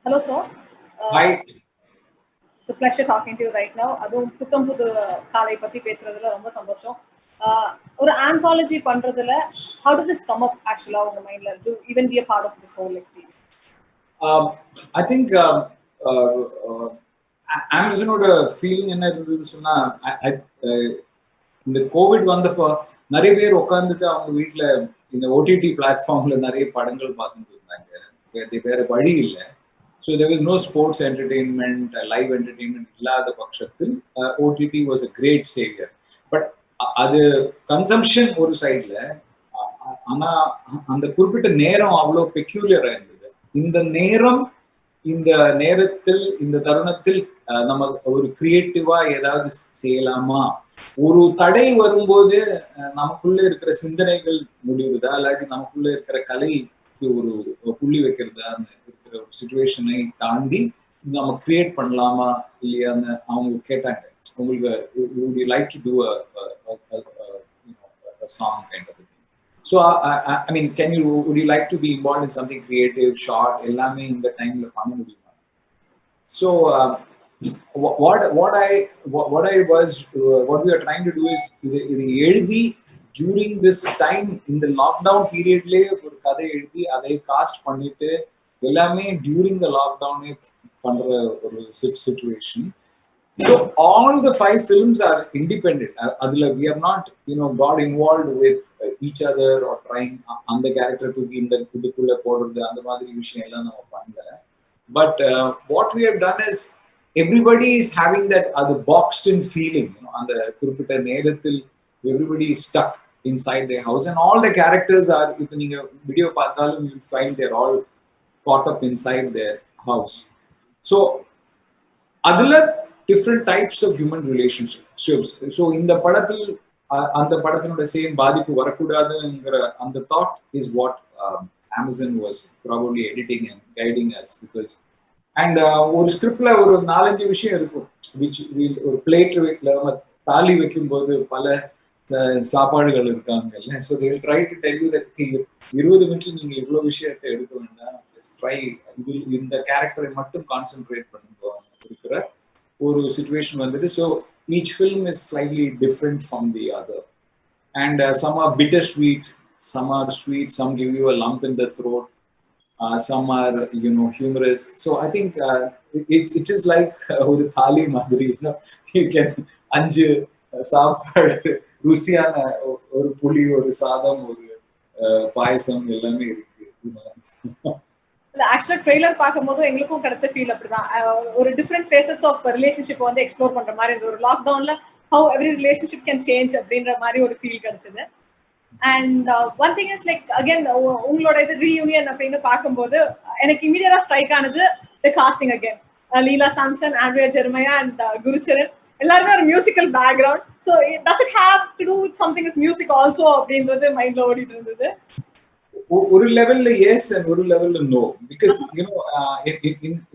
Hello, sir. Hi. It's a pleasure talking to you right now. அதுவும் புத்தம் புது காலை பத்தி பேசுறதுல ரொம்ப சந்தோஷம். ஒரு anthology பண்றதுல how did this come up actually உங்க மைண்ட்ல to even be a part of this whole experience? I think Amazon feeling என்ன இருந்ததுன்னு சொன்னா இந்த கோவிட் வந்தப்போ நிறைய பேர் உட்காந்துட்டு அவங்க வீட்டுல இந்த ஓடிடி பிளாட்ஃபார்ம்ல நிறைய படங்கள் பார்த்துட்டு இருந்தாங்க. வேற வழி இல்லை. So there was no sports entertainment, live entertainment இல்லாத பட்சத்தில் OTT was a great savior. But அது கன்சம்ஷன் ஒரு சைட்ல, ஆனா அந்த குறிப்பிட்ட நேரம் அவ்வளோ பெக்யூலியரா இருந்தது. இந்த நேரத்தில் இந்த தருணத்தில் நம்ம ஒரு கிரியேட்டிவா ஏதாவது செய்யலாமா, ஒரு தடை வரும்போது நமக்குள்ள இருக்கிற சிந்தனைகள் முடிவுதா இல்லாட்டி நமக்குள்ள இருக்கிற கலைக்கு ஒரு புள்ளி வைக்கிறதா இருக்கிற ஒரு சிச்சுவேஷனை தாண்டி நம்ம கிரியேட் பண்ணலாமா இல்லையான்னு அவங்க கேட்டாங்க. உங்களுக்கு like to do a song kind of a thing. So I mean, would you like to be involved in something creative, short, எல்லாமே இந்த டைம்ல பண்ண முடியுமா? So what we are trying to do is இது எழுதி during this time in the lockdown periodலயே ஒரு கதை எழுதி அதை காஸ்ட் பண்ணிட்டு எல்லாமே during the lockdown பண்ற ஒரு situation. So all the 5 films are independent. Adula we are not got involved with each other or trying on the character to be in the kudukulla podradhu and madri vishayam ella nama pannala. But what we have done is everybody is having that other boxed in feeling, on the kurupita nerathil everybody is stuck inside their house and all the characters are, if you video paathalum you will find they're all caught up inside their house. So adula different types of human relationships. So in the padathil and the padathinoda same baadippu varakudadungra and the thought is what Amazon was probably editing and guiding us, because and ஒரு ஸ்கிரிப்ட்ல ஒரு 4-5 விஷயம் இருக்கும் which ஒரு plate நம்ம தாலி வைக்கும்போது பல சாப்பாடுகள் இருக்காங்க. So they will try to tell you that 20 மினிட்ல நீங்க இவ்வளவு விஷயத்தை எடுக்க வேண்டாம், ட்ரை இந்த கேரக்டரை மட்டும் கான்சென்ட்ரேட் பண்ணுங்க இருக்கிற ஒரு சிச்சுவேஷன் வந்துட்டு. So each film is slightly different from the other, and some are bittersweet, some are sweet, some give you a lump in the throat, some are humorous. So I think it is like ஒரு தாலி மாதிரி, you can 5 சாப்பாடு ருசியான ஒரு புளி, ஒரு சாதம், ஒரு பாயசம் எல்லாமே இருக்கு. ஆக்சுவலா ட்ரெய்லர் பார்க்கும்போது எங்களுக்கும் கிடைச்ச ஃபீல் அப்படிதான். ஒரு டிஃப்ரெண்ட் ஃபேசஸ் ஆஃப் ரிலேஷன்ஷிப் வந்து எக்ஸ்ப்ளோர் பண்ற மாதிரி இருந்தது. ஒரு லாக்டவுன்ல how every relationship can change அப்படின்ற மாதிரி ஒரு ஃபீல் கிடைச்சது. And one thing is like again உங்களோட இது ரீயூனியன் அப்படின்னு பார்க்கும்போது எனக்கு இமீடியட்டா ஸ்ட்ரைக் ஆனது the casting again. Leela Samson, Andrea Jeremiah and Gurucharan எல்லாருமே ஒரு musical background. So does it have to do with something with music also அப்படின்றது மைண்ட்ல ஓடிட்டு இருந்தது. ஒரு லெவல்ல எஸ் அண்ட் ஒரு லெவல்ல no, because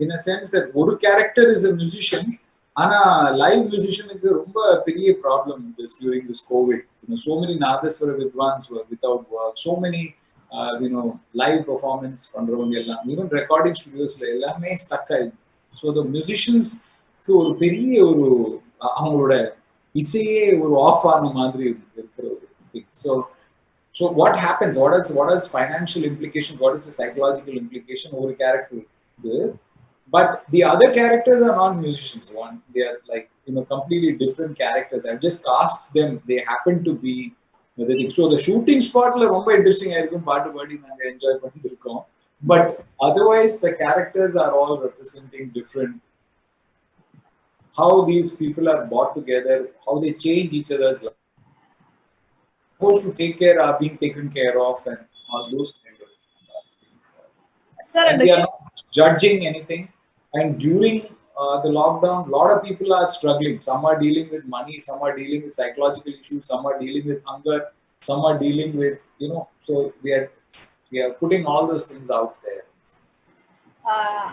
in a sense that ஒரு கேரக்டர் இஸ் a musician, ஆனா லைவ் மியூசிஷியனுக்கு ரொம்ப பெரிய problem during this COVID. So many நாதஸ்வர vidwans were without work, so many live performance பண்றவங்க எல்லாம், even recording studiosல எல்லாமே ஸ்டக் ஆயிடுச்சு. ஸோ the musiciansக்கு ஒரு பெரிய ஒரு அவங்களோட இசையே ஒரு ஆஃப் ஆன மாதிரி இருக்கிற ஒரு thing. So what happens? What is financial implication? What is the psychological implication over a character? But the other characters are not musicians. They are like completely different characters. I've just cast them. They happen to be. So the shooting spot la romba interesting aayirukkum, paatu paadi naanga enjoy pannirukom. But otherwise the characters are all representing different. How these people are brought together, how they change each other's life. Supposed to take care are being taken care of, and all those kind of things. Sir, and we are not judging anything. And during the lockdown, a lot of people are struggling. Some are dealing with money, some are dealing with psychological issues, some are dealing with hunger, some are dealing with so we are putting all those things out there.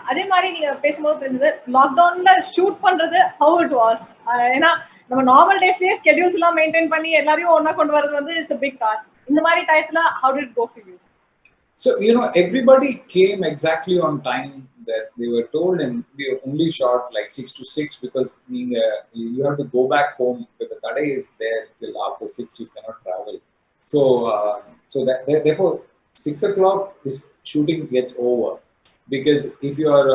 அதே மாதிரி நீங்க பேசும்போது இருந்தது லாக்டவுன்ல shoot பண்றது how it was. ஏன்னா நம்ம normal டேஸ்லயே schedules எல்லாம் மெயின்டைன் பண்ணி எல்லாரையும் ஒண்ணா கொண்டு வரது வந்து இட்ஸ் a big task. இந்த மாதிரி டைத்துல how did it go for you? So everybody came exactly on time that they were told, and we only shot like 6 to 6 because you have to go back home. But the Tadai is there till after 6. You cannot travel. So therefore 6 o'clock is shooting gets over, because if you are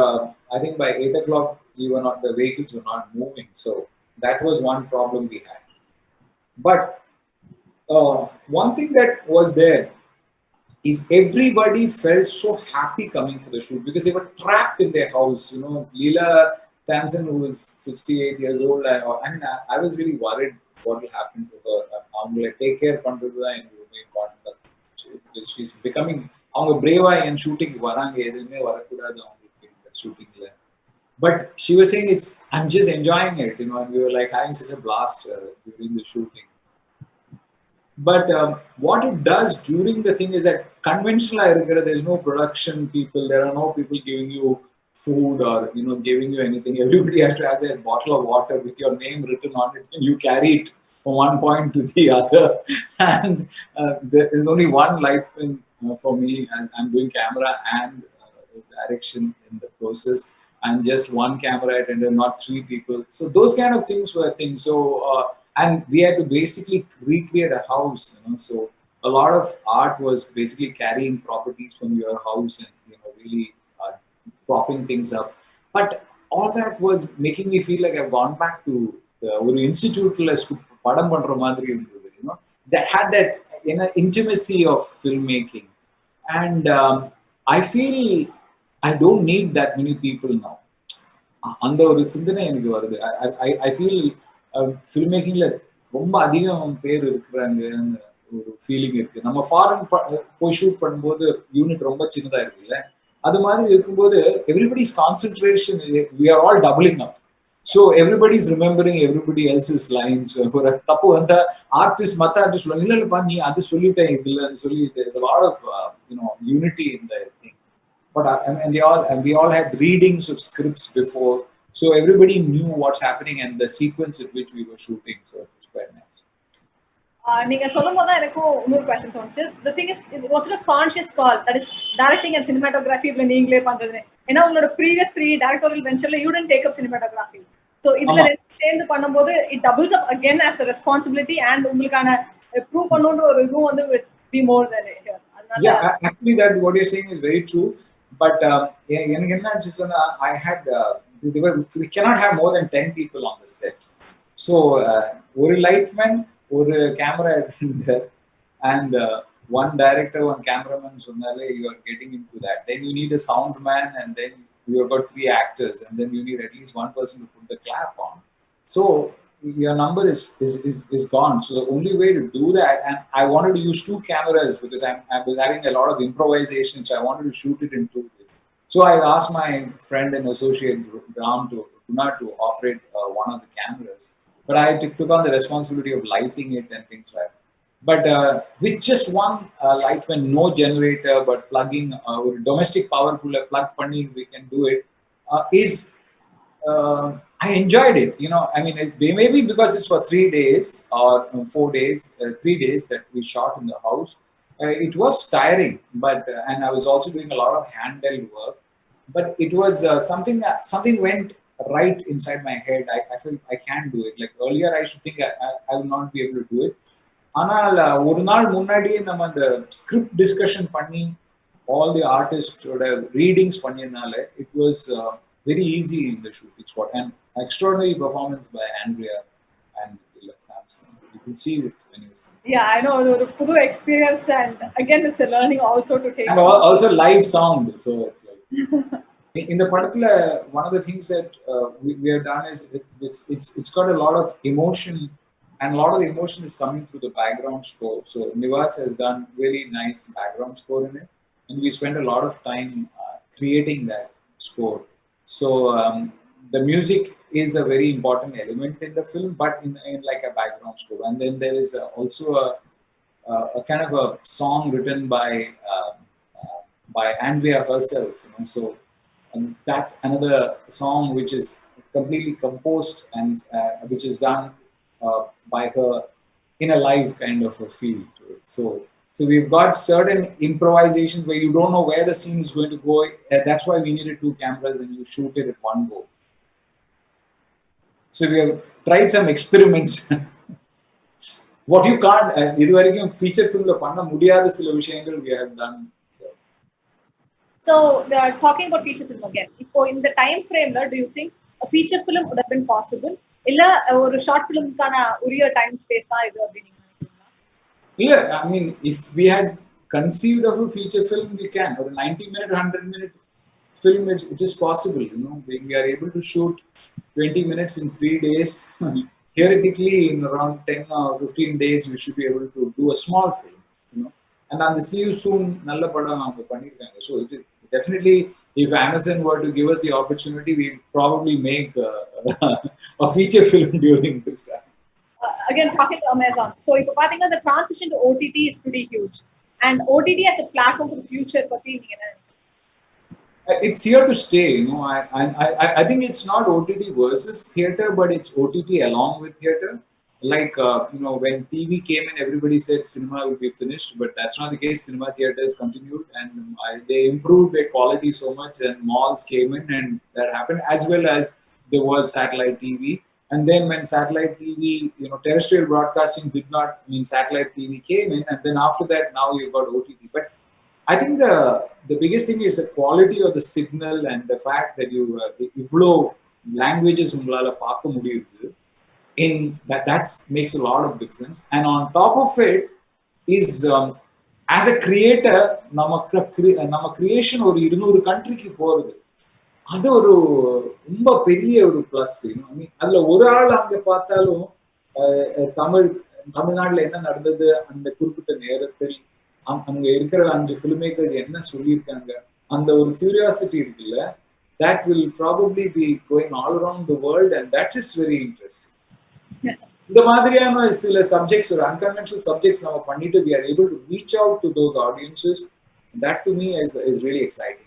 I think by 8 o'clock you were not the vehicles were not moving. So that was one problem we had. But one thing that was there is everybody felt so happy coming to the shoot because they were trapped in their house. Leela Samson, who was 68 years old, I was really worried what will happen to her. அவங்களை take care பண்றது தான் எனக்கு ரொம்ப important. She's becoming அவங்க பிரேவா என் shooting வராங்க, எதுவுமே வரக்கூடாது அவங்களுக்கு இந்த ஷூட்டிங்ல. But she was saying I'm just enjoying it, and we were like having such a blast during the shooting. But what it does during the thing is that conventional there's no production people, there are no people giving you food or giving you anything. Everybody has to have their bottle of water with your name written on it, and you carry it from one point to the other. And there is only one light for me, and I'm doing camera and direction in the process, and just one camera attendant, not 3 people. So those kind of things were things. So and we had to basically recreate a house, so a lot of art was basically carrying properties from your house and really propping things up. But all that was making me feel like I've gone back to the institute padam pandra madri irundhudu, that had that intimacy of filmmaking. And I feel I don't need that many people now. அந்த ஒரு சிந்தனை எனக்கு வருது. I feel film மேக்கிங்ல ரொம்ப அதிகம் பேர் இருக்கிறாங்கன்னு ஒரு ஃபீலிங் இருக்கு. நம்ம ஃபாரின் போய் ஷூட் பண்ணும்போது யூனிட் ரொம்ப சின்னதா இருக்குல்ல, அது மாதிரி இருக்கும்போது everybody's concentration, we are all doubling up. So everybody is remembering everybody else's lines. ஒரு தப்பு வந்தா ஆர்டிஸ்ட் மற்ற ஆர்டிஸ்ட் சொல்லுவாங்க, இல்லப்பா நீ அது சொல்லிட்டேன் இதுலன்னு சொல்லி a lot of unity in the thing. But we all had readings of scripts before, so everybody knew what's happening and the sequence at which we were shooting. So it was quite nice. நீங்க சொல்லும்போது தான் எனக்கும் இன்னொரு question தோணுச்சு. The thing is, it was a conscious call, that is directing and cinematography இதுல நீங்களே பண்றது. ஏன்னா உங்களோட previous 3 directorial ventureல you didn't take up cinematography. So இதுல சேர்ந்து பண்ணும்போது it doubles up again as a responsibility, and உங்களுக்கான prove பண்ணனும்ன்ற ஒரு இதுவும் வந்து will be more than here. Yeah, actually that what you're saying is very true. But எனக்கு என்ன ஆச்சு சொன்னா, I had we cannot have more than 10 people on the set. So ஒரு lightman, ஒரு camera attendant, and one director, one cameraman சொன்னாலே you are getting into that. Then you need a sound man, and then you have got 3 actors, and then you need at least one person to put the clap on. So your number is gone. So the only way to do that, and I wanted to use 2 cameras because I was having a lot of improvisation, so I wanted to shoot it in 2 ways. So I asked my friend and associate Ram to operate one of the cameras, but I took on the responsibility of lighting it and things like that. But with just one light, when no generator, but plugging domestic power cooler plug panni, we can do it. I enjoyed it. I mean, maybe because it's for 3 days or 4 days, 3 days that we shot in the house. It was tiring, but and I was also doing a lot of handheld work. But it was something went right inside my head. I felt I can't do it. Like earlier, I should think I will not be able to do it. ஆனால் ஒரு நாள் முன்னாடியே நம்ம அந்த script discussion பண்ணி all the artists readings பண்ணினால it was very easy in the shoot. It's what an extraordinary performance by Andrea and Samson. You could see it when you see it. Yeah, I know, the pudu experience, and again it's a learning also to take. And also live sound. So in the particular, one of the things that we have done is it's got a lot of emotion, and a lot of the emotion is coming through the background score. So Nivas has done really nice background score in it, and we spent a lot of time creating that score. So the music is a very important element in the film, but in like a background score. And then there is also a kind of a song written by Andrea herself. So and that's another song which is completely composed and which is done by her in a live kind of a feel to it. So we've got certain improvisations where you don't know where the scene is going to go. That's why we needed 2 cameras and you shoot it at one go. So we have tried some experiments. What you can't, இதுவரைக்கும் feature film பண்ண முடியாத சில விஷயங்கள் we have done. So talking about feature film again, இப்போ இந்த time frame ல do you think a feature film would have been possible? இல்ல ஒரு short film கான உரிய time space தான் இது அப்படி நீங்க நினைக்கிறீங்களா? Yeah, I mean, if we had conceived of a feature film, we can. Or a 90-minute, 100-minute film, it is possible. You know, we are able to shoot 20 minutes in 3 days. Theoretically, in around 10 or 15 days, we should be able to do a small film. You know, and on the See You Soon, nalla padam avanga pannirukanga. So definitely, if Amazon were to give us the opportunity, we would probably make a feature film during this time. Again, talking to Amazon. So if I think the transition to OTT is pretty huge, and OTT as a platform for the future, it's here to stay. You know, I think it's not OTT versus theater, but it's OTT along with theater. Like you know, when TV came in, everybody said cinema will be finished, but that's not the case. Cinema theaters continued, and they improved their quality so much, and malls came in, and that happened, as well as there was satellite TV. And then when satellite TV, you know, terrestrial broadcasting did not mean satellite TV came in, and then after that, now you've got OTT. But I think the biggest thing is the quality of the signal and the fact that you ivlo languages ungalala paaka mudiyudhu. In that makes a lot of difference. And on top of it is as a creator, nama creation ஒரு 200 countryக்கு போறது. அது ஒரு ரொம்ப பெரிய ஒரு plus. அதுல ஒரு ஆள் அங்க பார்த்தாலும் தமிழ்நாட்டுல என்ன நடந்தது அந்த குறிப்பிட்ட நேரத்தில் அங்க இருக்கிற 5 ஃபிலிம் மேக்கர்ஸ் என்ன சொல்லியிருக்காங்க, அந்த ஒரு கியூரியாசிட்டி இருக்குல்ல, that will probably be going all around the world, and that is very interesting. இந்த மாதிரியான சில சப்ஜெக்ட்ஸ், ஒரு அன்கன்வென்ஷனல் சப்ஜெக்ட்ஸ் நம்ம பண்ணிட்டு we are able to reach out to those audiences. That to me is really exciting.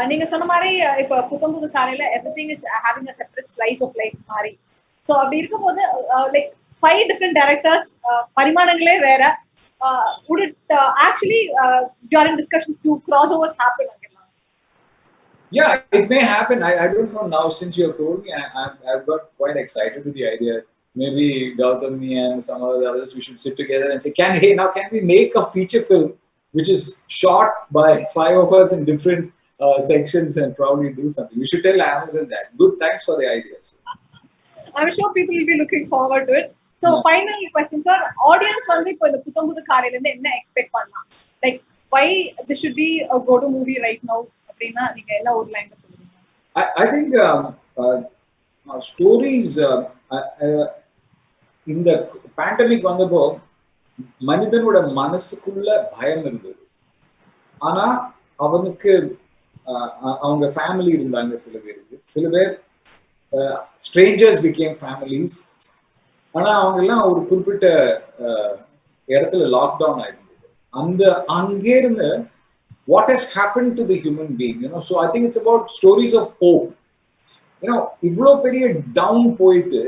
நீங்க சொன்ன மாதிரி இப்ப புது காலையில everything is having a separate slice of life மாதிரி. So அப்படி இருக்கும்போது like 5 different directors, பரிமாணங்களே வேற. Would it actually during discussions do crossovers happen again? Yeah, it may happen. I don't know now. Since you have told me, I've got quite excited with the idea. Maybe Gautam and some of the others, we should sit together and say, can we make a feature film which is shot by 5 of us in different sections and probably do something. We should tell Amazon that. Good, thanks for the ideas. I'm sure people will be looking forward to it. So final question, sir. Audience வந்து இப்போ இந்த புது காலையில இருந்து என்ன expect பண்ணலாம்? Like why this should be a go-to movie right now? அப்படின்னா நீங்க என்ன ஒரு லைன்ல சொல்லுவீங்க? I think stories இந்த பேண்டமிக் வந்தப்போ மனிதனோட மனசுக்குள்ள பயம் இருந்தது. ஆனா அவனுக்கு அவங்க ஃபேமிலி இருந்தாங்க. சில பேர் strangers became families. ஆனா அவங்க எல்லாம் ஒரு குறிப்பிட்ட இடத்துல லாக்டவுன் ஆயிருந்தது. அங்கே இருந்து what has happened to the human being, you know? So I think it's about stories of hope. You know, ivlo periya down poitu,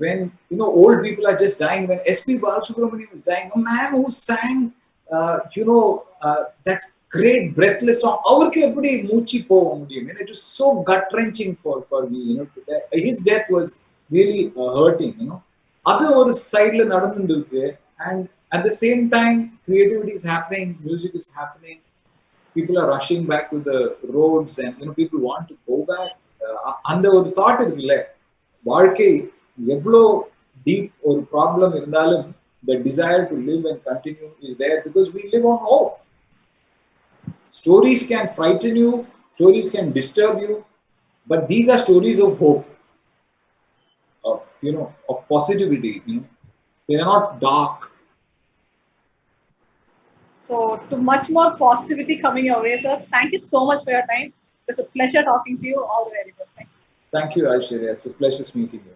when you know old people are just dying, when S.P. Balasubramanian was dying, a man who sang that great breathless song, avarku eppadi moochi pova mudiyum, and it was so gut wrenching for me, you know. His death was really hurting, you know. Adu oru side la nadandundirukku, and at the same time creativity is happening, music is happening. People are rushing back to the roads, and you know, people want to go back. And the thought இருக்குல்ல, வாழ்க்கை எவ்வளோ deep ஒரு problem இருந்தாலும் the desire to live and continue is there because we live on hope. Stories can frighten you, stories can disturb you, but these are stories of hope, of positivity. You know, they are not dark. So, to much more positivity coming your way, sir. Thank you so much for your time. It was a pleasure talking to you. All the very good. Thank you, Aishwarya. It's a pleasure meeting you.